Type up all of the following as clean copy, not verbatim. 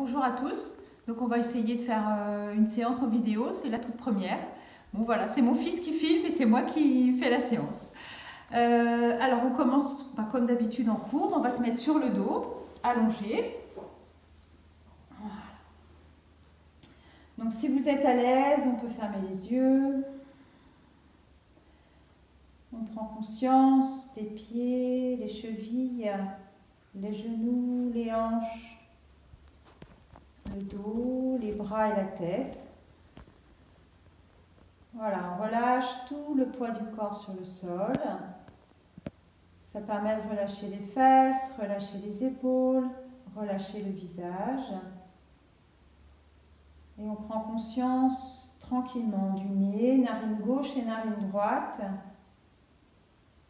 bonjour à tous. Donc on va essayer de faire une séance en vidéo, c'est la toute première. Bon voilà, c'est mon fils qui filme et c'est moi qui fais la séance. Alors on commence comme d'habitude en cours, on va se mettre sur le dos, allongé. Voilà. Donc si vous êtes à l'aise, on peut fermer les yeux. On prend conscience des pieds, les chevilles, les genoux, les hanches, le dos, les bras et la tête. Voilà, on relâche tout le poids du corps sur le sol. Ça permet de relâcher les fesses, relâcher les épaules, relâcher le visage. Et on prend conscience tranquillement du nez, narine gauche et narine droite.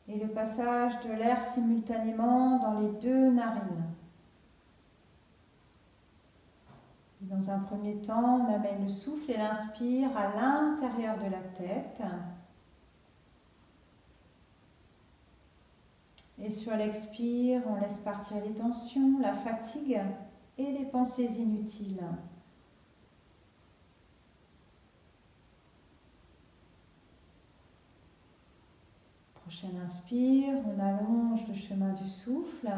Et le passage de l'air simultanément dans les deux narines. Dans un premier temps, on amène le souffle et l'inspire à l'intérieur de la tête. Et sur l'expire, on laisse partir les tensions, la fatigue et les pensées inutiles. Prochaine inspire, on allonge le chemin du souffle.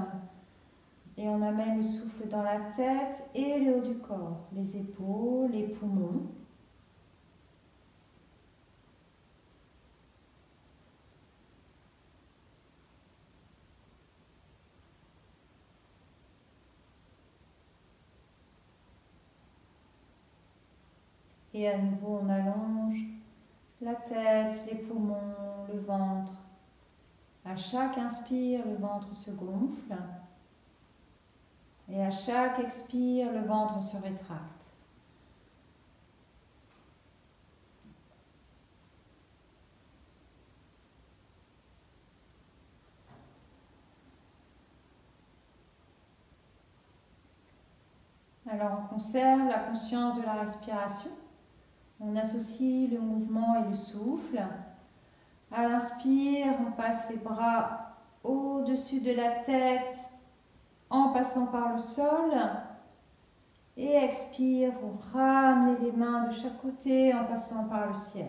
Et on amène le souffle dans la tête et le haut du corps, les épaules, les poumons. Et à nouveau, on allonge la tête, les poumons, le ventre. À chaque inspire, le ventre se gonfle. Et à chaque expire, le ventre se rétracte. Alors on conserve la conscience de la respiration. On associe le mouvement et le souffle. À l'inspire, on passe les bras au-dessus de la tête en passant par le sol. Et expire, vous ramenez les mains de chaque côté en passant par le ciel.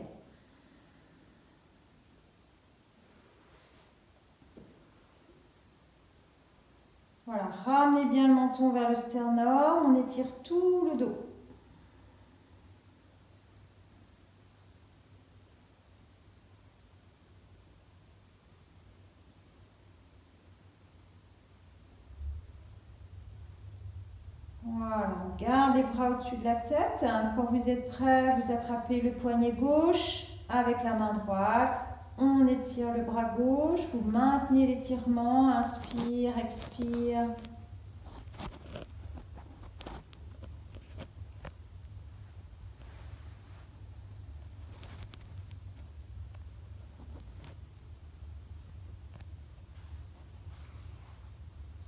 Voilà, ramenez bien le menton vers le sternum, on étire tout le dos. Voilà, on garde les bras au-dessus de la tête. Quand vous êtes prêt, vous attrapez le poignet gauche avec la main droite. On étire le bras gauche, vous maintenez l'étirement, inspire, expire.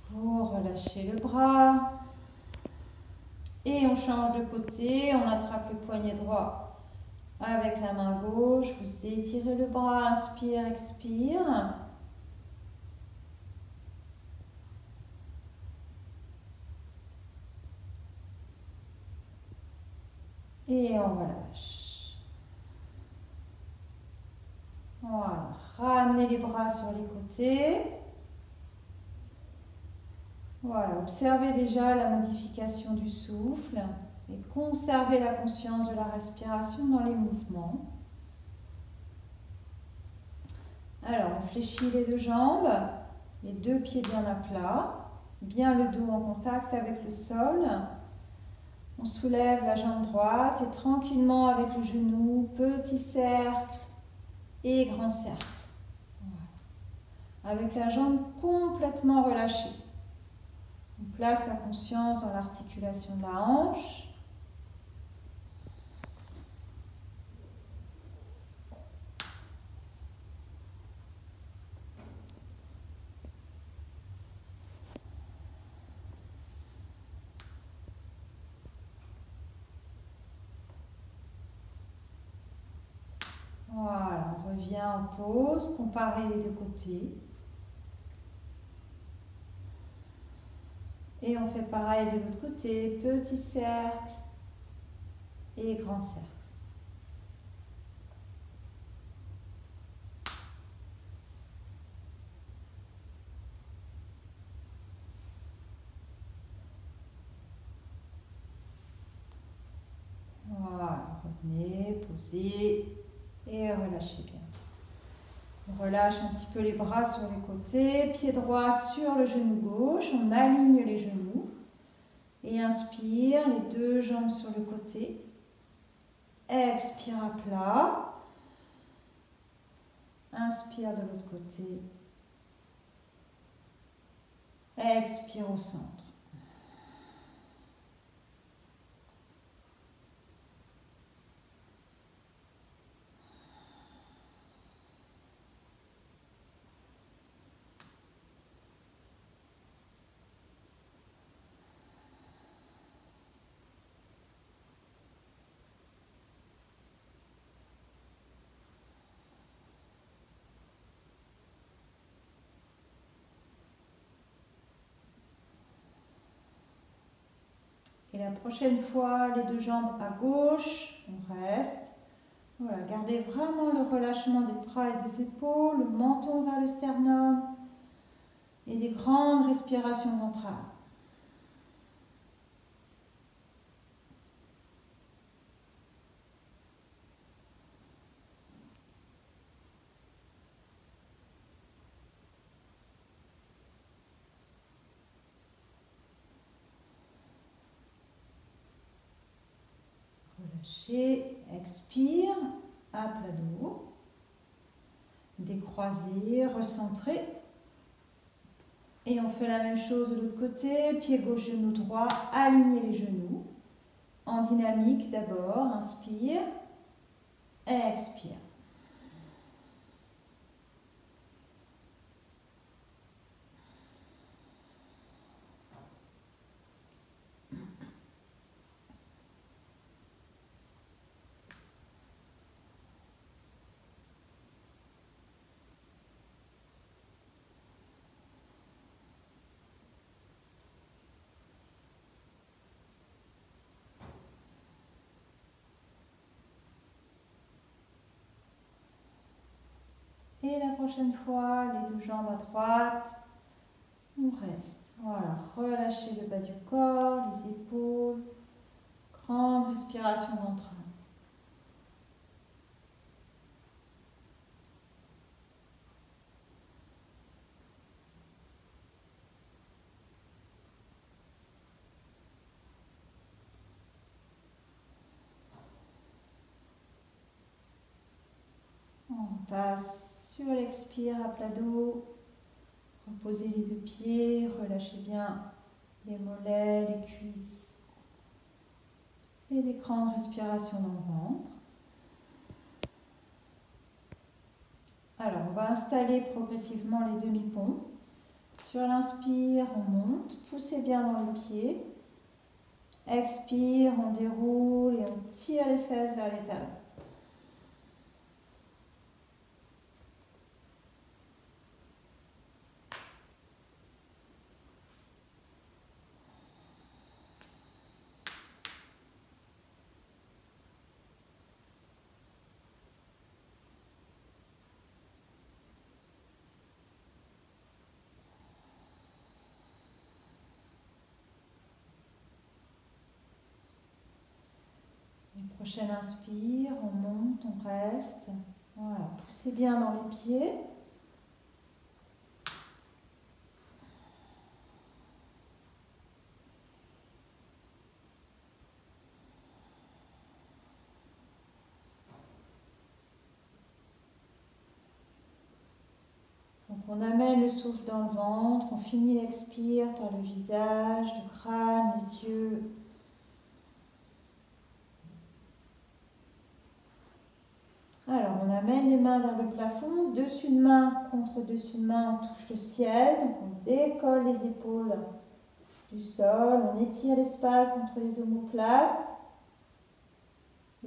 Vous relâchez le bras. Et on change de côté, on attrape le poignet droit avec la main gauche, vous étirez le bras, inspire, expire. Et on relâche. Voilà, ramenez les bras sur les côtés. Voilà, observez déjà la modification du souffle et conservez la conscience de la respiration dans les mouvements. Alors, on fléchit les deux jambes, les deux pieds bien à plat, bien le dos en contact avec le sol. On soulève la jambe droite et tranquillement avec le genou, petit cercle et grand cercle. Voilà. Avec la jambe complètement relâchée. On place la conscience dans l'articulation de la hanche. Voilà, on revient en pause, comparez les deux côtés. Et on fait pareil de l'autre côté, petit cercle et grand cercle. Voilà, revenez, posez et relâchez bien. On relâche un petit peu les bras sur les côtés, pied droit sur le genou gauche, on aligne les genoux et inspire, les deux jambes sur le côté. Expire à plat. Inspire de l'autre côté. Expire au centre. Et la prochaine fois, les deux jambes à gauche, on reste. Voilà, gardez vraiment le relâchement des bras et des épaules, le menton vers le sternum et des grandes respirations ventrales. Relâchez, expire, à plat dos. Décroisez, recentrez. Et on fait la même chose de l'autre côté, pied gauche, genou droit, alignez les genoux. En dynamique d'abord, inspire, expire. Et la prochaine fois, les deux jambes à droite, on reste. Voilà, relâchez le bas du corps, les épaules, grande respiration ventrale. On passe sur l'expire à plat dos. Reposez les deux pieds, relâchez bien les mollets, les cuisses. Et des grandes respirations dans le ventre. Alors, on va installer progressivement les demi-ponts. Sur l'inspire, on monte, poussez bien dans les pieds. Expire, on déroule et on tire les fesses vers les talons. Prochaine inspire, on monte, on reste. Voilà, poussez bien dans les pieds. Donc on amène le souffle dans le ventre, on finit l'expire par le visage, le crâne, les yeux. Alors, on amène les mains vers le plafond, dessus de main contre dessus de main, on touche le ciel, donc on décolle les épaules du sol, on étire l'espace entre les omoplates,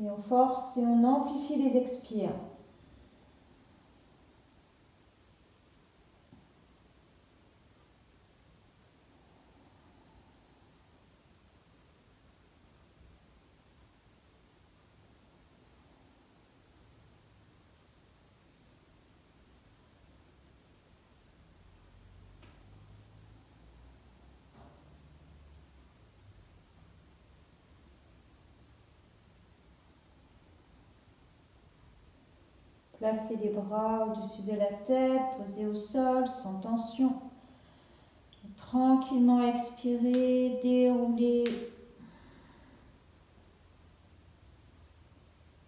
et on force et on amplifie les expires. Placez les bras au-dessus de la tête, posez au sol sans tension. Tranquillement expirez, déroulez.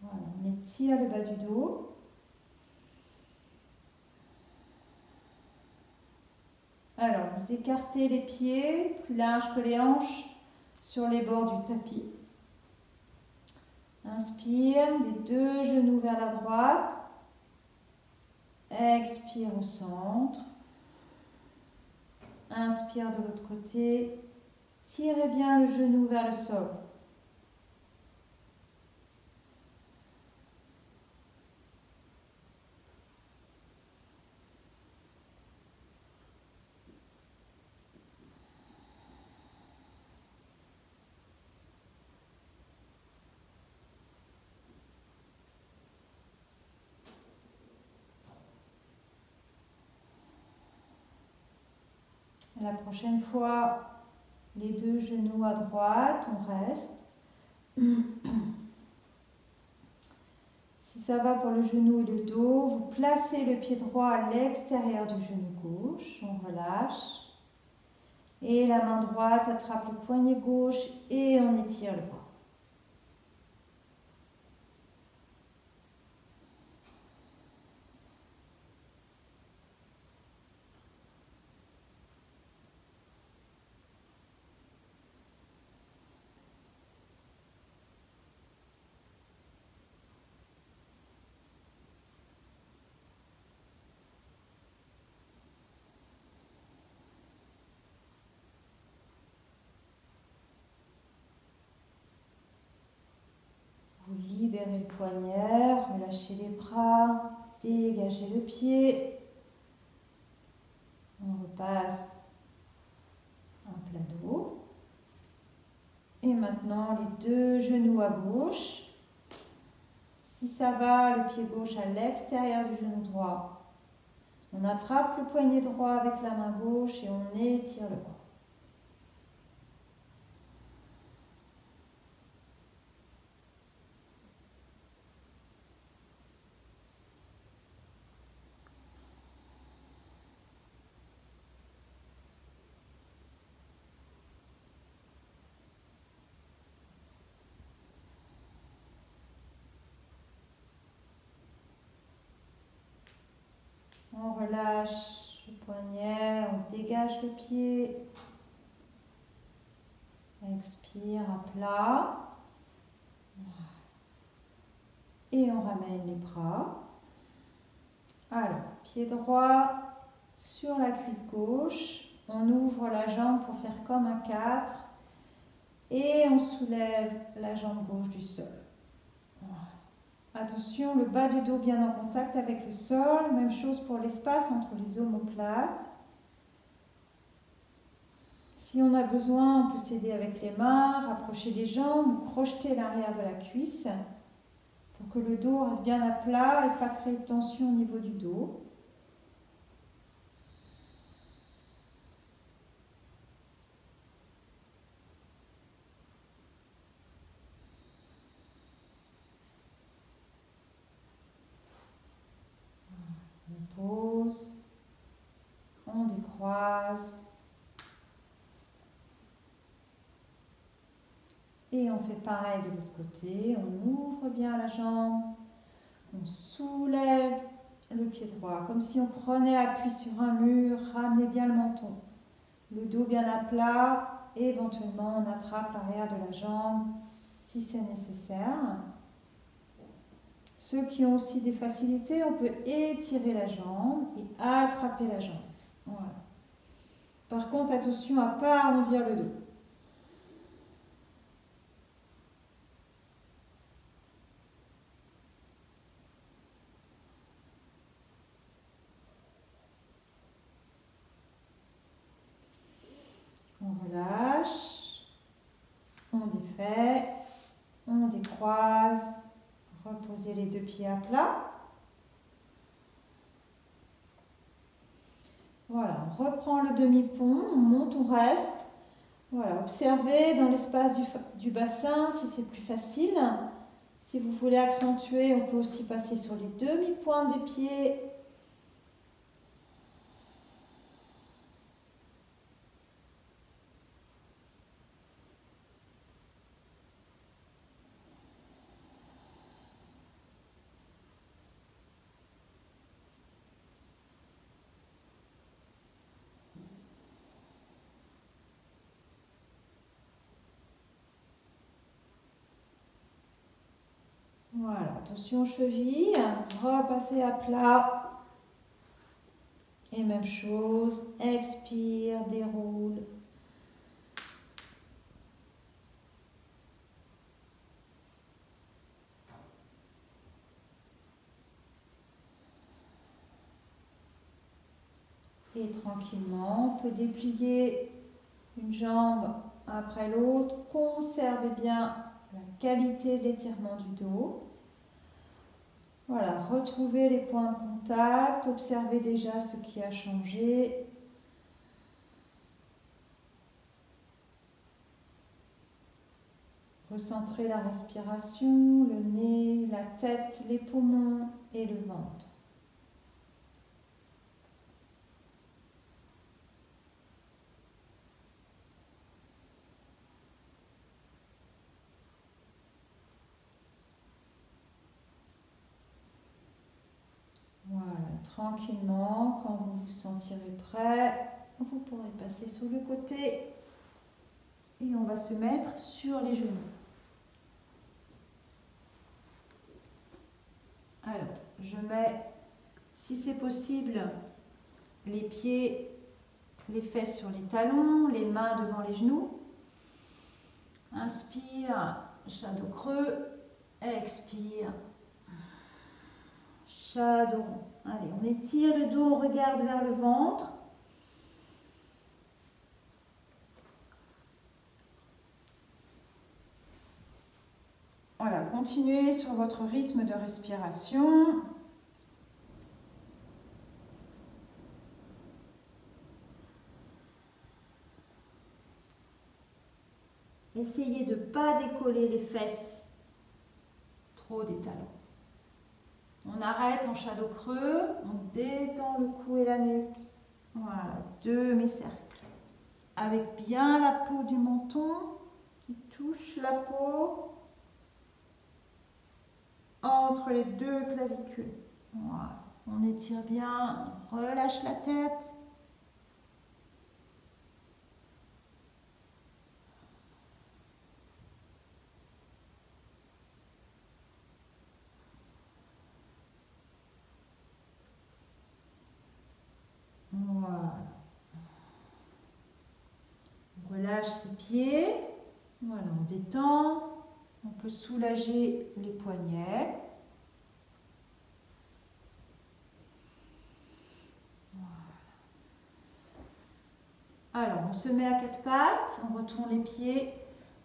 Voilà, on étire le bas du dos. Alors, vous écartez les pieds, plus larges que les hanches, sur les bords du tapis. Inspire, les deux genoux vers la droite. Expire au centre. Inspire de l'autre côté. Tirez bien le genou vers le sol. La prochaine fois, les deux genoux à droite, on reste. Si ça va pour le genou et le dos, vous placez le pied droit à l'extérieur du genou gauche, on relâche. Et la main droite attrape le poignet gauche et on étire le bras. Vous libérez le poignet, relâchez les bras, dégagez le pied. On repasse un plat dos. Et maintenant, les deux genoux à gauche. Si ça va, le pied gauche à l'extérieur du genou droit. On attrape le poignet droit avec la main gauche et on étire le bras. On relâche le poignet, on dégage le pied. Expire à plat. Et on ramène les bras. Alors, pied droit sur la cuisse gauche. On ouvre la jambe pour faire comme un 4. Et on soulève la jambe gauche du sol. Attention, le bas du dos bien en contact avec le sol. Même chose pour l'espace entre les omoplates. Si on a besoin, on peut s'aider avec les mains, rapprocher les jambes ou projeter l'arrière de la cuisse pour que le dos reste bien à plat et pas créer de tension au niveau du dos. On pose, on décroise. Et on fait pareil de l'autre côté, on ouvre bien la jambe, on soulève le pied droit, comme si on prenait appui sur un mur, ramenez bien le menton. Le dos bien à plat, et éventuellement on attrape l'arrière de la jambe si c'est nécessaire. Ceux qui ont aussi des facilités, on peut étirer la jambe et attraper la jambe. Voilà. Par contre, attention à ne pas arrondir le dos. On relâche, on défait, on décroise, reposez les deux pieds à plat. Voilà, on reprend le demi-pont, on monte, on reste. Voilà, observez dans l'espace du bassin si c'est plus facile. Si vous voulez accentuer, on peut aussi passer sur les demi-pointes des pieds. Voilà, attention aux chevilles, repassez à plat. Et même chose, expire, déroule. Et tranquillement, on peut déplier une jambe après l'autre. Conservez bien la qualité de l'étirement du dos. Voilà, retrouvez les points de contact, observez déjà ce qui a changé. Recentrez la respiration, le nez, la tête, les poumons et le ventre. Voilà, tranquillement, quand vous vous sentirez prêt, vous pourrez passer sur le côté et on va se mettre sur les genoux. Alors, je mets, si c'est possible, les pieds, les fesses sur les talons, les mains devant les genoux. Inspire, shadow creux, expire. Shadow rond. Allez, on étire le dos, on regarde vers le ventre. Voilà, continuez sur votre rythme de respiration. Essayez de ne pas décoller les fesses trop des talons. On arrête en shadow creux, on détend le cou et la nuque. Voilà, demi-cercle. Avec bien la peau du menton qui touche la peau entre les deux clavicules. Voilà, on étire bien, on relâche la tête. Voilà. On relâche ses pieds. Voilà, on détend. On peut soulager les poignets. Voilà. Alors, on se met à quatre pattes. On retourne les pieds.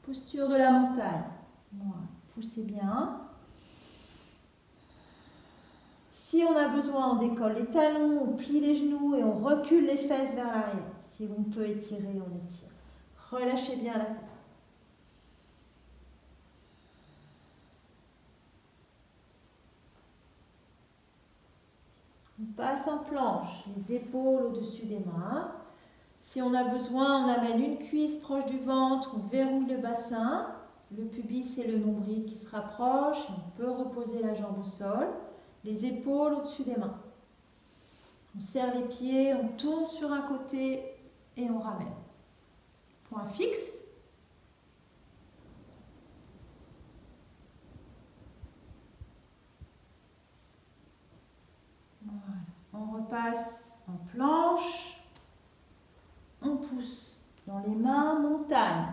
Posture de la montagne. Voilà. Poussez bien. Si on a besoin, on décolle les talons, on plie les genoux et on recule les fesses vers l'arrière. Si on peut étirer, on étire. Relâchez bien la tête. On passe en planche, les épaules au-dessus des mains. Si on a besoin, on amène une cuisse proche du ventre, on verrouille le bassin, le pubis et le nombril qui se rapprochent. On peut reposer la jambe au sol, les épaules au-dessus des mains. On serre les pieds, on tourne sur un côté et on ramène. Point fixe. Voilà. On repasse en planche. On pousse dans les mains, montagne.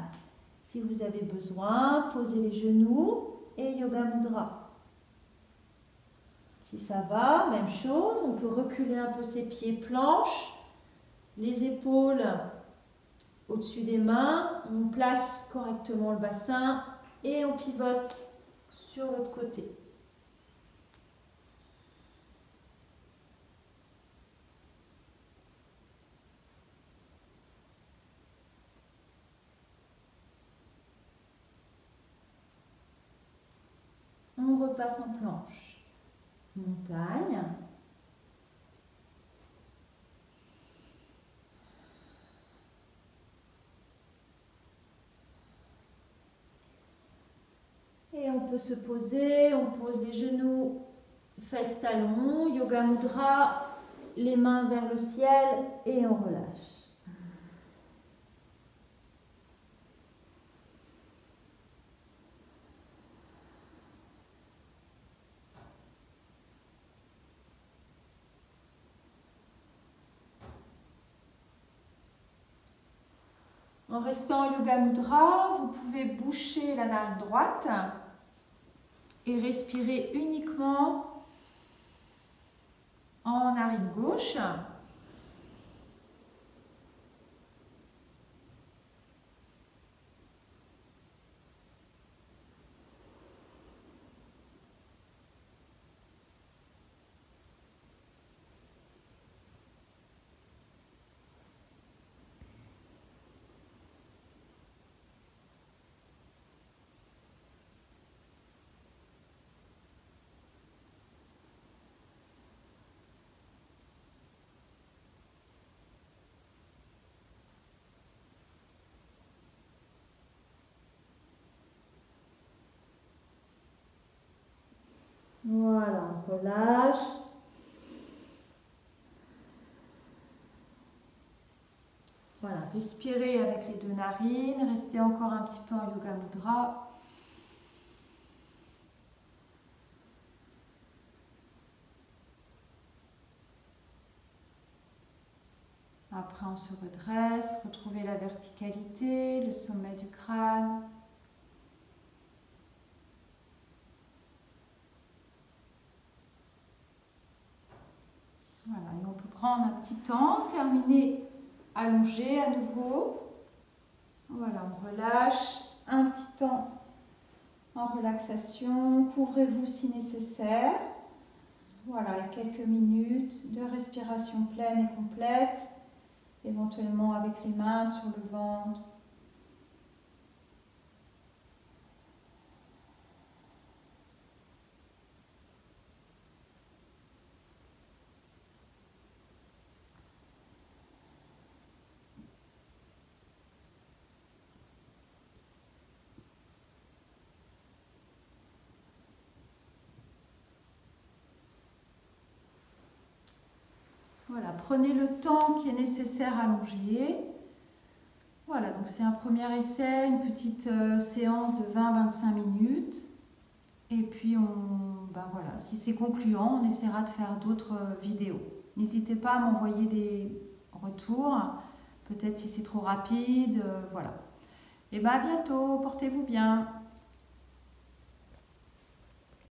Si vous avez besoin, posez les genoux et Yoga Mudra. Si ça va, même chose, on peut reculer un peu ses pieds, planche, les épaules au-dessus des mains, on place correctement le bassin et on pivote sur l'autre côté. On repasse en planche. Montagne. Et on peut se poser, on pose les genoux, fesses talons, yoga mudra, les mains vers le ciel et on relâche. En restant en yoga mudra, vous pouvez boucher la narine droite et respirer uniquement en narine gauche. Voilà, on relâche. Voilà, respirez avec les deux narines, restez encore un petit peu en yoga mudra. Après, on se redresse, retrouvez la verticalité, le sommet du crâne. Voilà, et on peut prendre un petit temps, terminer allongé à nouveau. Voilà, on relâche, un petit temps en relaxation, couvrez-vous si nécessaire. Voilà, et quelques minutes de respiration pleine et complète, éventuellement avec les mains sur le ventre. Voilà, prenez le temps qui est nécessaire à allonger. Voilà, donc c'est un premier essai, une petite séance de 20-25 minutes. Et puis, voilà, si c'est concluant, on essaiera de faire d'autres vidéos. N'hésitez pas à m'envoyer des retours, peut-être si c'est trop rapide, voilà. Et bien à bientôt, portez-vous bien.